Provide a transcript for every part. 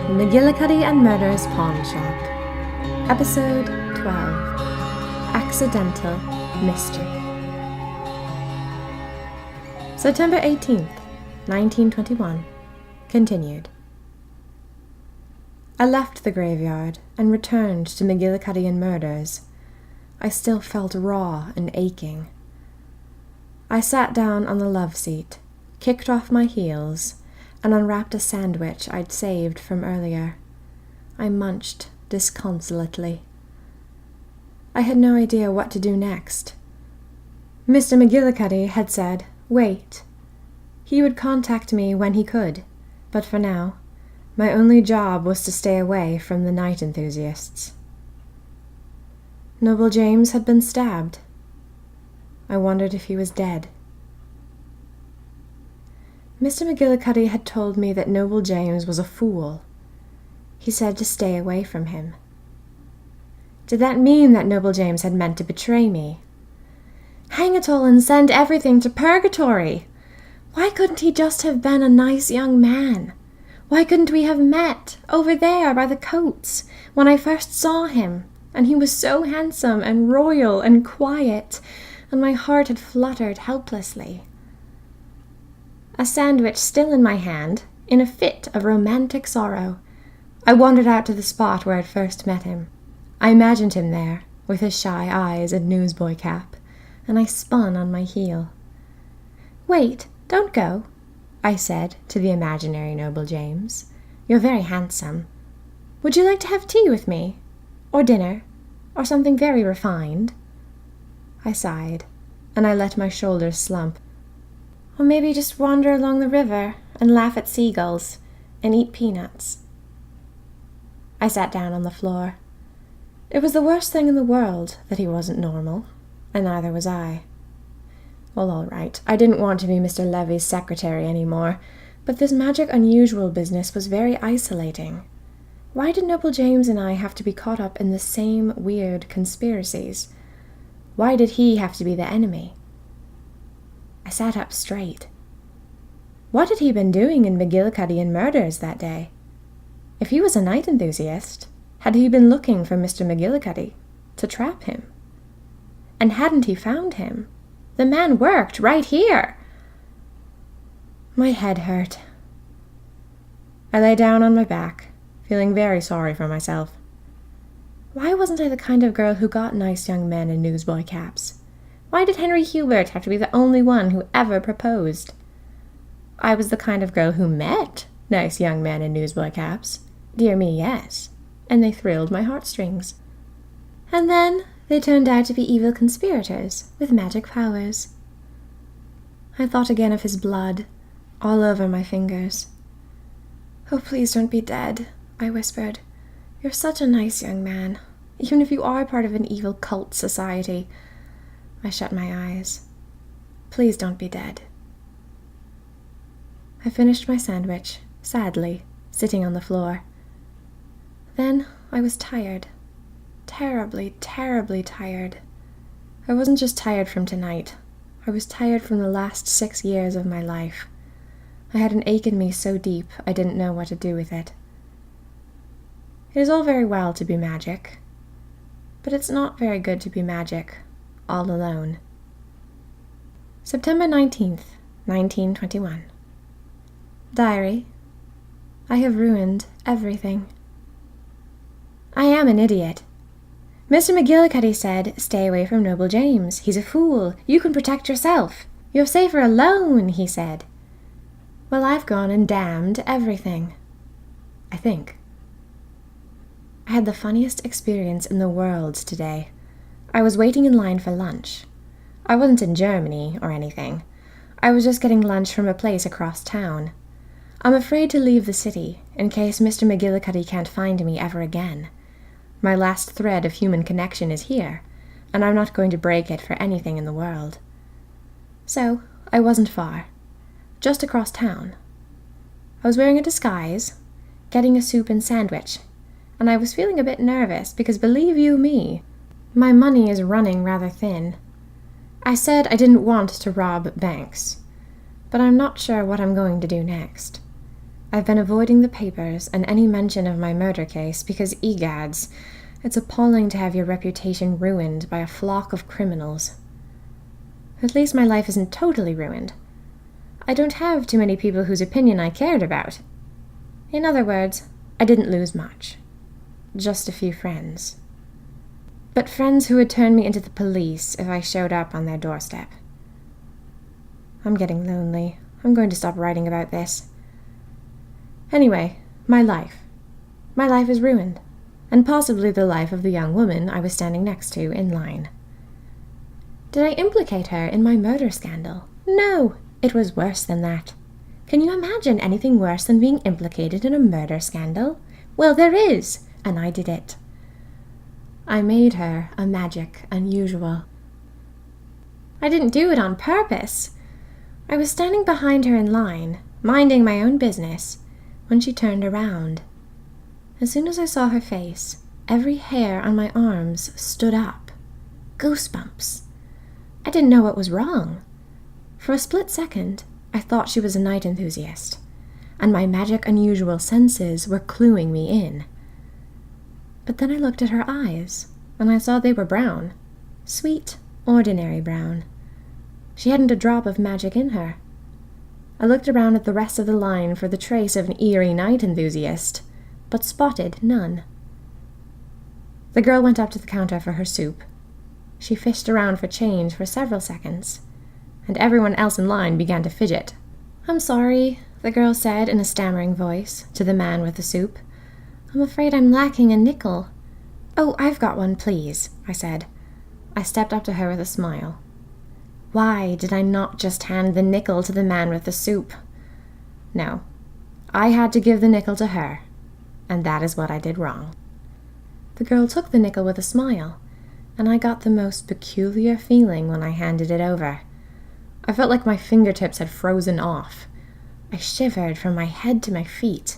McGillicuddy and Murder's Pawn Shop. Episode 12. Accidental Mischief. September 18th, 1921. Continued. I left the graveyard and returned to McGillicuddy and Murder's. I still felt raw and aching. I sat down on the love seat, kicked off my heels, and unwrapped a sandwich I'd saved from earlier. I munched disconsolately. I had no idea what to do next. Mr. McGillicuddy had said, wait. He would contact me when he could, but for now, my only job was to stay away from the night enthusiasts. Noble James had been stabbed. I wondered if he was dead. Mr. McGillicuddy had told me that Noble James was a fool. He said to stay away from him. Did that mean that Noble James had meant to betray me? Hang it all and send everything to purgatory! Why couldn't he just have been a nice young man? Why couldn't we have met over there by the coats when I first saw him, and he was so handsome and royal and quiet, and my heart had fluttered helplessly? A sandwich still in my hand, in a fit of romantic sorrow, I wandered out to the spot where I'd first met him. I imagined him there, with his shy eyes and newsboy cap, and I spun on my heel. Wait, don't go, I said to the imaginary Noble James. You're very handsome. Would you like to have tea with me? Or dinner? Or something very refined? I sighed, and I let my shoulders slump. Or maybe just wander along the river and laugh at seagulls and eat peanuts. I sat down on the floor. It was the worst thing in the world that he wasn't normal, and neither was I. Well, all right, I didn't want to be Mr. Levy's secretary anymore, but this magic unusual business was very isolating. Why did Noble James and I have to be caught up in the same weird conspiracies? Why did he have to be the enemy? I sat up straight. What had he been doing in McGillicuddy and Murder's that day? If he was a night enthusiast, had he been looking for Mr. McGillicuddy to trap him? And hadn't he found him? The man worked right here. My head hurt. I lay down on my back, feeling very sorry for myself. Why wasn't I the kind of girl who got nice young men in newsboy caps? Why did Henry Hubert have to be the only one who ever proposed? I was the kind of girl who met nice young men in newsboy caps. Dear me, yes. And they thrilled my heartstrings. And then they turned out to be evil conspirators with magic powers. I thought again of his blood, all over my fingers. Oh, please don't be dead, I whispered. You're such a nice young man, even if you are part of an evil cult society. I shut my eyes. Please don't be dead. I finished my sandwich, sadly, sitting on the floor. Then I was tired. Terribly, terribly tired. I wasn't just tired from tonight. I was tired from the last 6 years of my life. I had an ache in me so deep I didn't know what to do with it. It is all very well to be magic, but it's not very good to be magic all alone. September 19th, 1921. Diary. I have ruined everything. I am an idiot. Mr. McGillicuddy said, stay away from Noble James. He's a fool. You can protect yourself. You're safer alone, he said. Well, I've gone and damned everything. I think. I had the funniest experience in the world today. I was waiting in line for lunch. I wasn't in Germany or anything. I was just getting lunch from a place across town. I'm afraid to leave the city in case Mr. McGillicuddy can't find me ever again. My last thread of human connection is here, and I'm not going to break it for anything in the world. So, I wasn't far. Just across town. I was wearing a disguise, getting a soup and sandwich, and I was feeling a bit nervous because, believe you me, my money is running rather thin. I said I didn't want to rob banks, but I'm not sure what I'm going to do next. I've been avoiding the papers and any mention of my murder case because, egads, it's appalling to have your reputation ruined by a flock of criminals. At least my life isn't totally ruined. I don't have too many people whose opinion I cared about. In other words, I didn't lose much. Just a few friends. But friends who would turn me into the police if I showed up on their doorstep. I'm getting lonely. I'm going to stop writing about this. Anyway, my life. My life is ruined, and possibly the life of the young woman I was standing next to in line. Did I implicate her in my murder scandal? No, it was worse than that. Can you imagine anything worse than being implicated in a murder scandal? Well, there is, and I did it. I made her a magic unusual. I didn't do it on purpose. I was standing behind her in line, minding my own business, when she turned around. As soon as I saw her face, every hair on my arms stood up. Goosebumps. I didn't know what was wrong. For a split second, I thought she was a night enthusiast, and my magic unusual senses were cluing me in. But then I looked at her eyes, and I saw they were brown. Sweet, ordinary brown. She hadn't a drop of magic in her. I looked around at the rest of the line for the trace of an eerie night enthusiast, but spotted none. The girl went up to the counter for her soup. She fished around for change for several seconds, and everyone else in line began to fidget. "I'm sorry," the girl said in a stammering voice to the man with the soup. "I'm afraid I'm lacking a nickel." "Oh, I've got one, please," I said. I stepped up to her with a smile. Why did I not just hand the nickel to the man with the soup? No, I had to give the nickel to her, and that is what I did wrong. The girl took the nickel with a smile, and I got the most peculiar feeling when I handed it over. I felt like my fingertips had frozen off. I shivered from my head to my feet,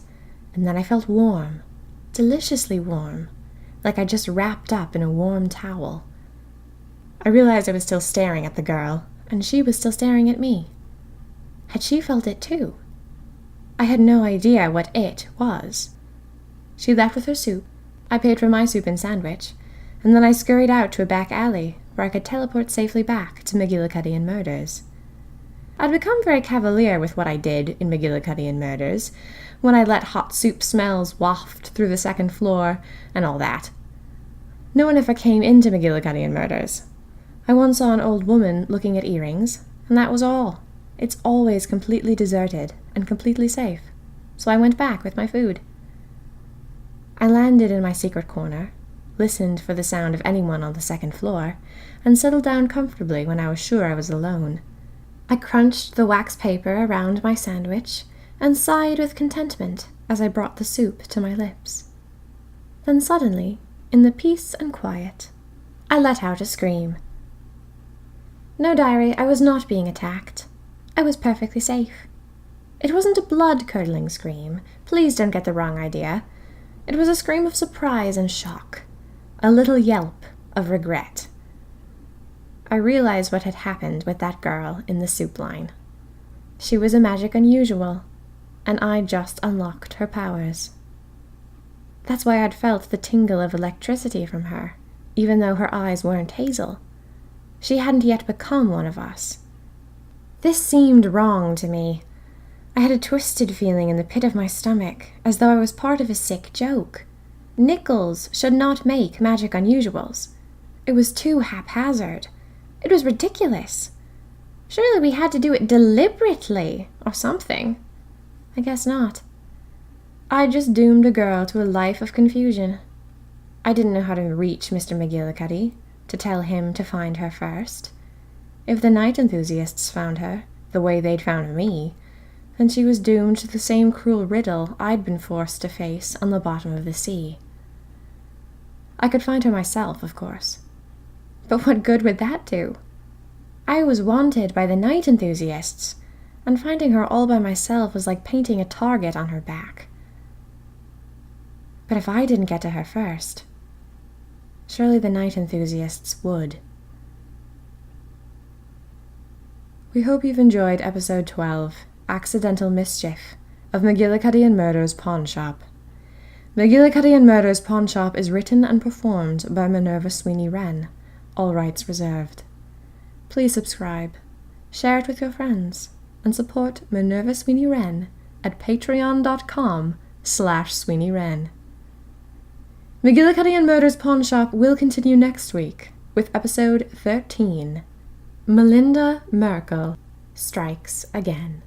and then I felt warm, deliciously warm, like I just wrapped up in a warm towel. I realized I was still staring at the girl, and she was still staring at me. Had she felt it too? I had no idea what it was. She left with her soup. I paid for my soup and sandwich, and then I scurried out to a back alley where I could teleport safely back to McGillicuddy and Murders. I'd become very cavalier with what I did in McGillicuddy and Murders, when I let hot soup smells waft through the second floor and all that. No one ever came into McGillicuddy and Murders. I once saw an old woman looking at earrings, and that was all. It's always completely deserted and completely safe, so I went back with my food. I landed in my secret corner, listened for the sound of anyone on the second floor, and settled down comfortably when I was sure I was alone. I crunched the wax paper around my sandwich and sighed with contentment as I brought the soup to my lips. Then suddenly, in the peace and quiet, I let out a scream. No, diary, I was not being attacked. I was perfectly safe. It wasn't a blood-curdling scream. Please don't get the wrong idea. It was a scream of surprise and shock. A little yelp of regret. I realized what had happened with that girl in the soup line. She was a magic unusual, and I just unlocked her powers. That's why I'd felt the tingle of electricity from her, even though her eyes weren't hazel. She hadn't yet become one of us. This seemed wrong to me. I had a twisted feeling in the pit of my stomach, as though I was part of a sick joke. Nickels should not make magic unusuals. It was too haphazard. It was ridiculous. Surely we had to do it deliberately, or something. I guess not. I just doomed a girl to a life of confusion. I didn't know how to reach Mr. McGillicuddy, to tell him to find her first. If the night enthusiasts found her, the way they'd found me, then she was doomed to the same cruel riddle I'd been forced to face on the bottom of the sea. I could find her myself, of course. But what good would that do? I was wanted by the night enthusiasts, and finding her all by myself was like painting a target on her back. But if I didn't get to her first, surely the night enthusiasts would. We hope you've enjoyed episode 12, Accidental Mischief, of McGillicuddy and Murder's Pawn Shop. McGillicuddy and Murder's Pawn Shop is written and performed by Minerva Sweeney Wren, all rights reserved. Please subscribe, share it with your friends, and support Minerva Sweeney Wren at patreon.com/Sweeney Wren. McGillicuddy and Murder's Pawn Shop will continue next week with episode 13, Melinda Merkel Strikes Again.